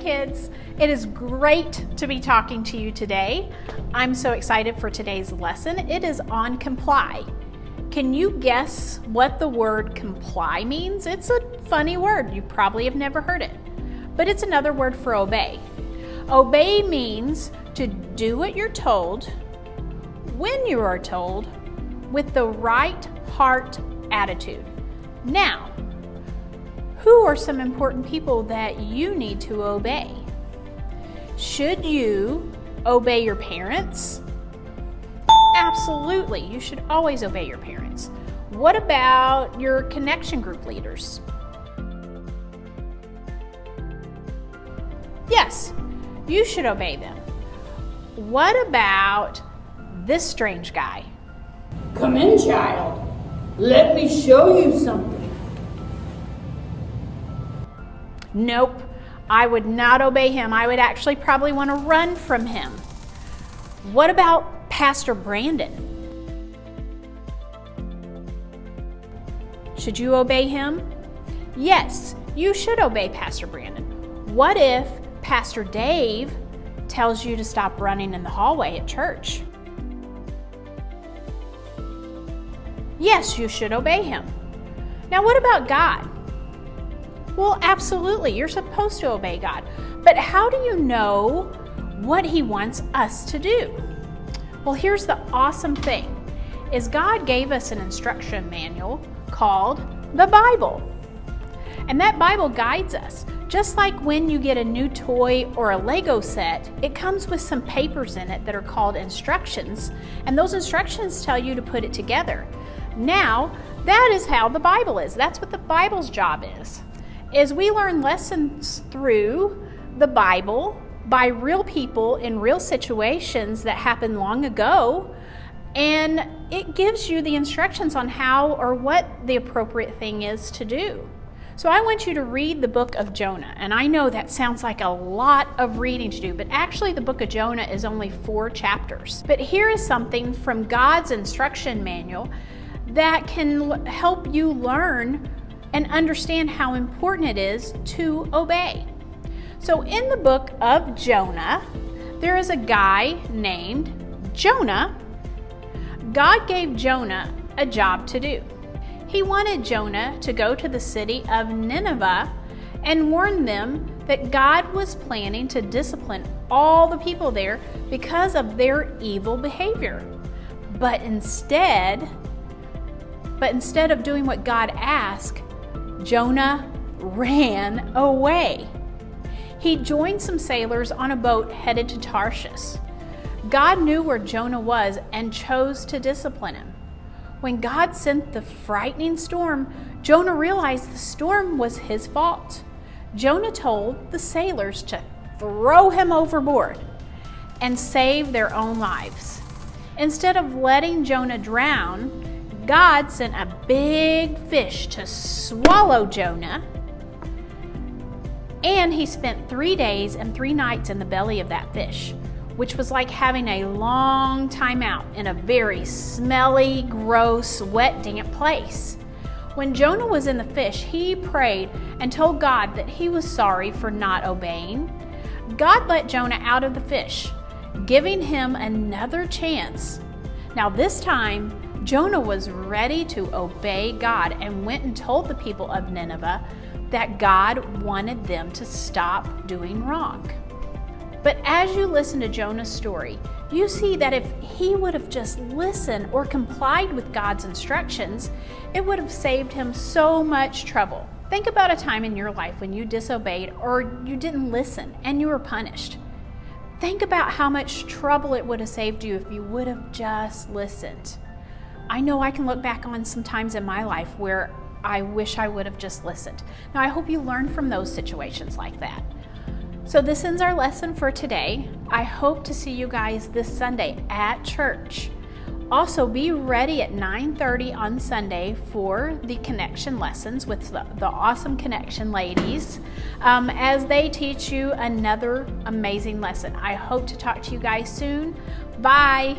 kids, it is great to be talking to you today. I'm so excited for today's lesson. It is on comply. Can you guess what the word comply means? It's a funny word. You probably have never heard it, but it's another word for obey. Obey means to do what you're told, when you are told, with the right heart attitude. Now, who are some important people that you need to obey? Should you obey your parents? Absolutely, you should always obey your parents. What about your connection group leaders? Yes, you should obey them. What about this strange guy? Come in, child. Let me show you something. Nope, I would not obey him. I would actually probably want to run from him. What about Pastor Brandon? Should you obey him? Yes, you should obey Pastor Brandon. What if Pastor Dave tells you to stop running in the hallway at church? Yes, you should obey him. Now, what about God? Well, absolutely, you're supposed to obey God. But how do you know what he wants us to do? Well, here's the awesome thing, is God gave us an instruction manual called the Bible. And that Bible guides us. Just like when you get a new toy or a Lego set, it comes with some papers in it that are called instructions, and those instructions tell you to put it together. Now, that is how the Bible is. That's what the Bible's job is we learn lessons through the Bible by real people in real situations that happened long ago, and it gives you the instructions on how or what the appropriate thing is to do. So I want you to read the book of Jonah, and I know that sounds like a lot of reading to do, but actually the book of Jonah is only 4 chapters. But here is something from God's instruction manual that can help you learn and understand how important it is to obey. So in the book of Jonah, there is a guy named Jonah. God gave Jonah a job to do. He wanted Jonah to go to the city of Nineveh and warn them that God was planning to discipline all the people there because of their evil behavior. But instead of doing what God asked, Jonah ran away. He joined some sailors on a boat headed to Tarshish. God knew where Jonah was and chose to discipline him. When God sent the frightening storm, Jonah realized the storm was his fault. Jonah told the sailors to throw him overboard and save their own lives. Instead of letting Jonah drown, God sent a big fish to swallow Jonah, and he spent 3 days and 3 nights in the belly of that fish, which was like having a long time out in a very smelly, gross, wet, damp place. When Jonah was in the fish, he prayed and told God that he was sorry for not obeying. God let Jonah out of the fish, giving him another chance. Now this time, Jonah was ready to obey God and went and told the people of Nineveh that God wanted them to stop doing wrong. But as you listen to Jonah's story, you see that if he would have just listened or complied with God's instructions, it would have saved him so much trouble. Think about a time in your life when you disobeyed or you didn't listen and you were punished. Think about how much trouble it would have saved you if you would have just listened. I know I can look back on some times in my life where I wish I would have just listened. Now, I hope you learned from those situations like that. So this ends our lesson for today. I hope to see you guys this Sunday at church. Also, be ready at 9:30 on Sunday for the connection lessons with the awesome connection ladies as they teach you another amazing lesson. I hope to talk to you guys soon. Bye.